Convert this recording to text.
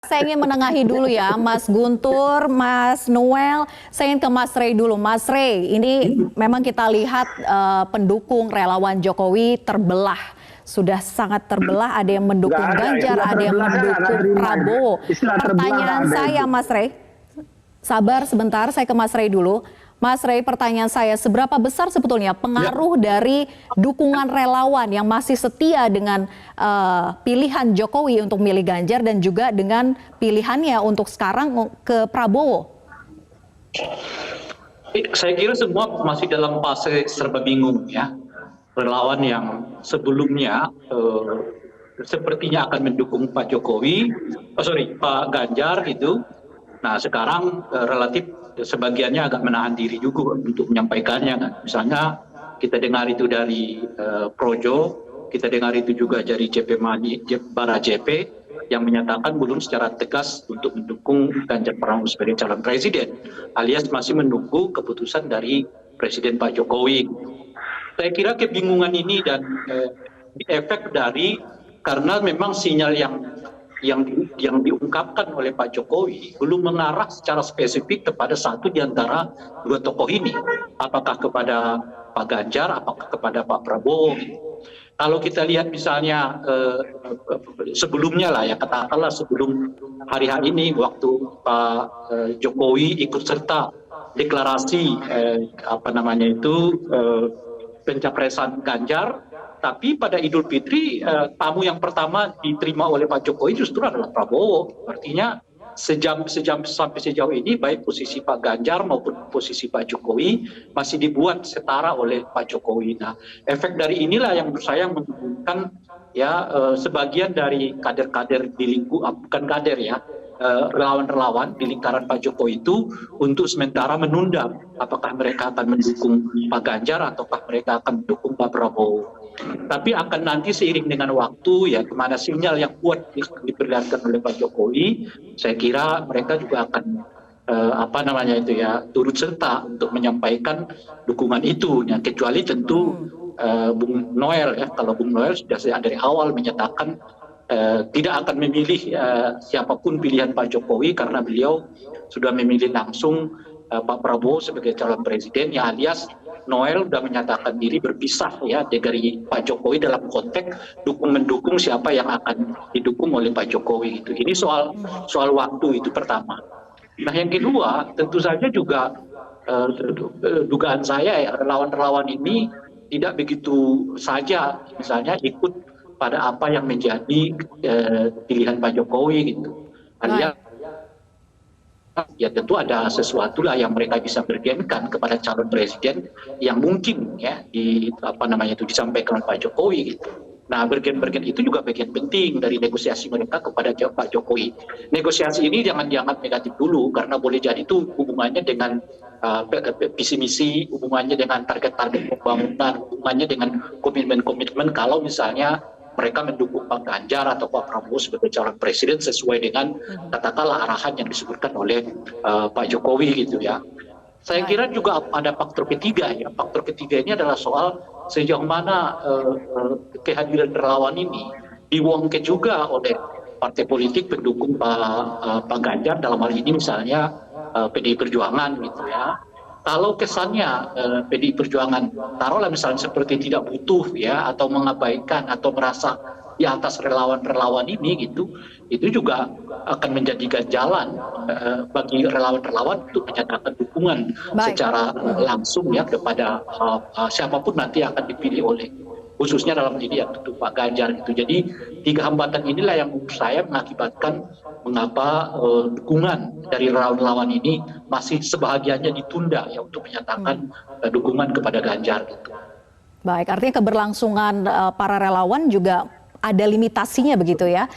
Saya ingin menengahi dulu ya, Mas Guntur, Mas Noel. Saya ingin ke Mas Rey dulu. Mas Rey, ini memang kita lihat pendukung relawan Jokowi terbelah. Sudah sangat terbelah, ada yang mendukung Ganjar, ada yang mendukung Prabowo. Pertanyaan saya, Mas Rey, sabar sebentar, saya ke Mas Rey dulu. Mas Rey, pertanyaan saya, seberapa besar sebetulnya pengaruh dari dukungan relawan yang masih setia dengan pilihan Jokowi untuk milih Ganjar dan juga dengan pilihannya untuk sekarang ke Prabowo? Saya kira semua masih dalam fase serba bingung ya. Relawan yang sebelumnya sepertinya akan mendukung Pak Jokowi, Pak Ganjar gitu. Nah sekarang relatif sebagiannya agak menahan diri juga untuk menyampaikannya kan. Misalnya kita dengar itu dari Projo, kita dengar itu juga dari Bara JP yang menyatakan belum secara tegas untuk mendukung Ganjar Pranowo sebagai calon presiden, alias masih menunggu keputusan dari Presiden Pak Jokowi. Saya kira kebingungan ini dan efek dari karena memang sinyal yang diungkapkan oleh Pak Jokowi belum mengarah secara spesifik kepada satu di antara dua tokoh ini, apakah kepada Pak Ganjar, apakah kepada Pak Prabowo. Kalau kita lihat misalnya sebelumnya lah ya, katakanlah sebelum hari ini waktu Pak Jokowi ikut serta deklarasi pencapresan Ganjar, tapi pada Idul Fitri tamu yang pertama diterima oleh Pak Jokowi justru adalah Prabowo. Artinya sampai sejauh ini baik posisi Pak Ganjar maupun posisi Pak Jokowi masih dibuat setara oleh Pak Jokowi. Nah, efek dari inilah yang menurut saya menghubungkan ya sebagian dari kader-kader di lingkup, bukan kader ya, relawan-relawan di lingkaran Pak Jokowi itu untuk sementara menunda apakah mereka akan mendukung Pak Ganjar ataukah mereka akan mendukung Pak Prabowo. Tapi akan nanti seiring dengan waktu ya kemana sinyal yang kuat diperlihatkan oleh Pak Jokowi, saya kira mereka juga akan turut serta untuk menyampaikan dukungan itu. Ya, kecuali tentu Bung Noel ya, kalau Bung Noel sudah dari awal menyatakan tidak akan memilih siapapun pilihan Pak Jokowi karena beliau sudah memilih langsung Pak Prabowo sebagai calon presiden, ya alias Noel sudah menyatakan diri berpisah ya dari Pak Jokowi dalam konteks mendukung siapa yang akan didukung oleh Pak Jokowi gitu. Ini soal waktu itu pertama. Nah yang kedua tentu saja juga dugaan saya ya relawan-relawan ini tidak begitu saja misalnya ikut pada apa yang menjadi pilihan Pak Jokowi gitu. Alias ya tentu ada sesuatu lah yang mereka bisa bergenkan kepada calon presiden yang mungkin ya disampaikan oleh Pak Jokowi gitu. Nah bergen-bergen itu juga bagian penting dari negosiasi mereka kepada Pak Jokowi. Negosiasi ini jangan dianggap negatif dulu karena boleh jadi itu hubungannya dengan visi misi, hubungannya dengan target-target pembangunan, hubungannya dengan komitmen-komitmen kalau misalnya mereka mendukung Pak Ganjar atau Pak Prabowo sebagai calon presiden sesuai dengan katakanlah arahan yang disebutkan oleh Pak Jokowi gitu ya. Saya kira juga ada faktor ketiga ya. Faktor ketiga ini adalah soal sejauh mana kehadiran relawan ini diwongke juga oleh partai politik pendukung Pak Ganjar dalam hal ini misalnya PDI Perjuangan gitu ya. Kalau kesannya PDI Perjuangan taruhlah misalnya seperti tidak butuh ya atau mengabaikan atau merasa di atas relawan-relawan ini gitu, itu juga akan menjadi ganjalan bagi relawan-relawan untuk menyatakan dukungan secara langsung ya kepada siapapun nanti akan dipilih oleh khususnya dalam ini ya tentu Pak Ganjar gitu. Jadi tiga hambatan inilah yang menurut saya mengakibatkan mengapa dukungan dari relawan-relawan ini masih sebahagiannya ditunda ya untuk menyatakan dukungan kepada Ganjar gitu. Baik, artinya keberlangsungan para relawan juga ada limitasinya begitu ya.